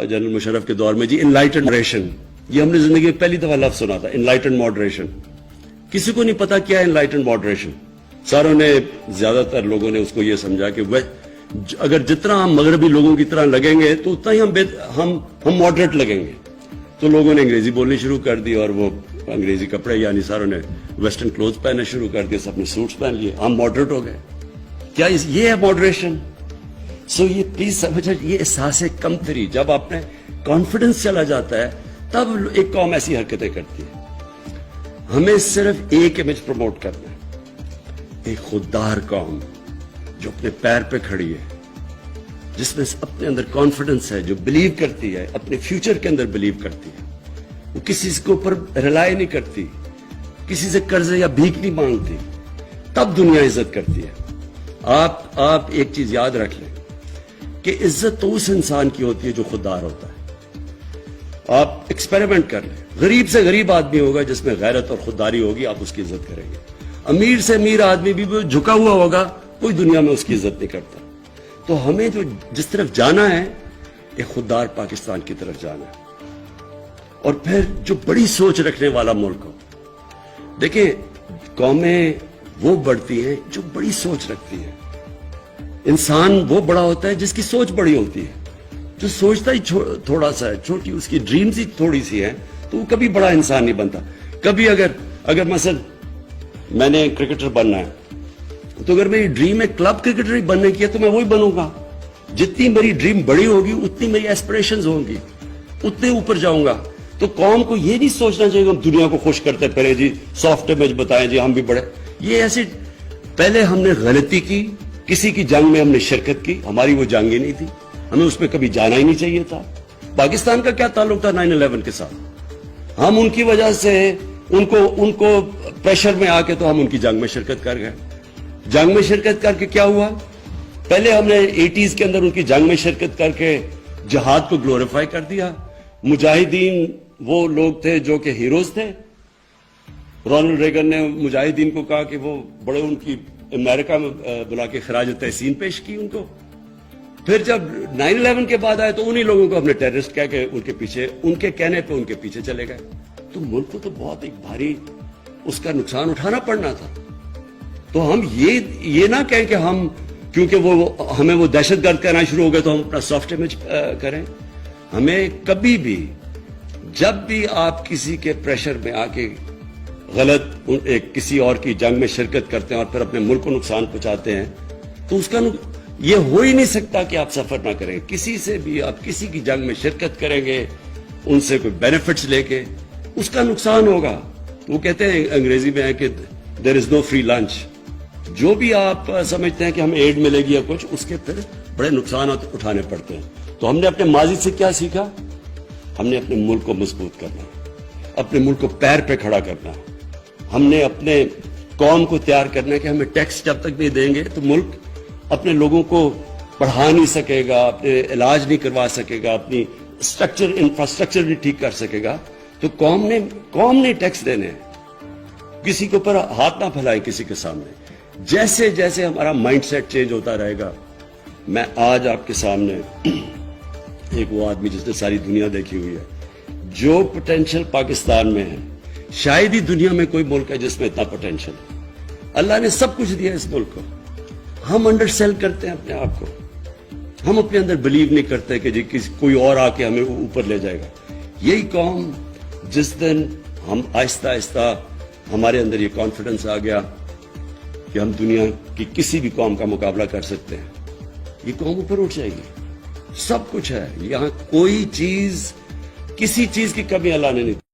General Musharraf के दौर में जी इनलाइटेंड मॉडरेशन, ये हमने जिंदगी में पहली दफा लफ्ज सुना था, इनलाइटेंड मॉडरेशन। किसी को नहीं पता क्या है इनलाइटेंड मॉडरेशन। सारों ने, ज्यादातर लोगों ने उसको ये समझा कि वह अगर जितना हम मगरबी लोगों की तरह लगेंगे तो उतना ही हम मॉडरेट लगेंगे। तो लोगों ने अंग्रेजी बोलनी शुरू कर दी और वो अंग्रेजी कपड़े, यानी सारों ने वेस्टर्न क्लोथ पहनने शुरू कर दिए, सबने सूट्स पहन लिए, हम मॉडरेट हो गए। क्या ये है मॉडरेशन? सो ये प्लीज समझ, ये एहसास कमतरी, जब आपने कॉन्फिडेंस चला जाता है तब एक कौम ऐसी हरकतें करती है। हमें सिर्फ एक इमेज प्रमोट करना है, एक खुददार कौम जो अपने पैर पे खड़ी है, जिसमें अपने अंदर कॉन्फिडेंस है, जो बिलीव करती है, अपने फ्यूचर के अंदर बिलीव करती है, वो किसी के ऊपर रिलाय नहीं करती, किसी से कर्ज या भीख नहीं मांगती, तब दुनिया इज्जत करती है। आप एक चीज याद रख लें कि इज्जत तो उस इंसान की होती है जो खुददार होता है। आप एक्सपेरिमेंट कर लें, गरीब से गरीब आदमी होगा जिसमें गैरत और खुददारी होगी, आप उसकी इज्जत करेंगे। अमीर से अमीर आदमी भी झुका हुआ होगा, कोई दुनिया में उसकी इज्जत नहीं करता। तो हमें जो जिस तरफ जाना है, एक खुददार पाकिस्तान की तरफ जाना है, और फिर जो बड़ी सोच रखने वाला मुल्क हो। देखिए, कौमें वो बढ़ती हैं जो बड़ी सोच रखती हैं। इंसान वो बड़ा होता है जिसकी सोच बड़ी होती है। जो सोचता ही थोड़ा सा है, छोटी उसकी ड्रीम्स ही थोड़ी सी है, तो वो कभी बड़ा इंसान नहीं बनता। कभी अगर मसलन मैंने क्रिकेटर बनना है, तो अगर मेरी ड्रीम है क्लब क्रिकेटर ही बनने की है, तो मैं वही बनूंगा। जितनी मेरी ड्रीम बड़ी होगी उतनी मेरी एस्पिरेशंस होंगी, उतने ऊपर जाऊंगा। तो कौम को ये नहीं सोचना चाहिए हम दुनिया को खुश करते फिरे जी, सॉफ्ट इमेज बताएं जी हम भी बड़े। ये ऐसे, पहले हमने गलती की, किसी की जंग में हमने शिरकत की, हमारी वो जंग ही नहीं थी, हमें उसमें कभी जाना ही नहीं चाहिए था। पाकिस्तान का क्या ताल्लुक था 9/11 के साथ? हम उनकी वजह से उनको प्रेशर में आके तो हम उनकी जंग में शिरकत कर गए। जंग में शिरकत करके क्या हुआ? पहले हमने 80s के अंदर उनकी जंग में शिरकत करके जिहाद को ग्लोरीफाई कर दिया। मुजाहिदीन वो लोग थे जो कि हीरोज थे। रोनाल्ड रेगन ने मुजाहिदीन को कहा कि वो बड़े, उनकी अमेरिका में बुला के खराज तहसीन पेश की उनको। फिर जब 9/11 के बाद आए तो उन्हीं लोगों को हमने टेररिस्ट कह के उनके पीछे, उनके कहने पे उनके पीछे चले गए। तो मुल्क को तो बहुत एक भारी उसका नुकसान उठाना पड़ना था। तो हम ये ना कहें कि हम, क्योंकि हमें वो दहशतगर्द कहना शुरू हो गए तो हम अपना सॉफ्ट इमेज करें। हमें कभी भी, जब भी आप किसी के प्रेशर में आके गलत किसी और की जंग में शिरकत करते हैं और फिर अपने मुल्क को नुकसान पहुंचाते हैं, तो उसका ये हो ही नहीं सकता कि आप सफर ना करें किसी से भी। आप किसी की जंग में शिरकत करेंगे, उनसे कोई बेनिफिट्स लेके, उसका नुकसान होगा। वो कहते हैं अंग्रेजी में है कि there is no free lunch. जो भी आप समझते हैं कि हमें एड मिलेगी या कुछ, उसके फिर बड़े नुकसान उठाने पड़ते हैं। तो हमने अपने माजी से क्या सीखा? हमने अपने मुल्क को मजबूत करना, अपने मुल्क को पैर पे खड़ा करना। हमने अपने कौम को तैयार करना है कि हमें टैक्स जब तक नहीं देंगे तो मुल्क अपने लोगों को पढ़ा नहीं सकेगा, अपने इलाज नहीं करवा सकेगा, अपनी इंफ्रास्ट्रक्चर नहीं ठीक कर सकेगा। तो कौम ने टैक्स देने हैं। किसी के ऊपर हाथ ना फैलाए किसी के सामने। जैसे जैसे हमारा माइंडसेट चेंज होता रहेगा। मैं आज आपके सामने एक वो आदमी जिसने सारी दुनिया देखी हुई है, जो पोटेंशियल पाकिस्तान में है, शायद ही दुनिया में कोई मुल्क है जिसमें इतना पोटेंशियल है। अल्लाह ने सब कुछ दिया इस मुल्क को। हम अंडरसेल करते हैं अपने आप को। हम अपने अंदर बिलीव नहीं करते कि जी कोई और आके हमें ऊपर ले जाएगा। यही कौम, जिस दिन हम आहिस्ता आहिस्ता हमारे अंदर ये कॉन्फिडेंस आ गया कि हम दुनिया की किसी भी कौम का मुकाबला कर सकते हैं, ये कौम ऊपर उठ जाएगी। सब कुछ है यहाँ, कोई चीज, किसी चीज की कमी अल्लाह ने नहीं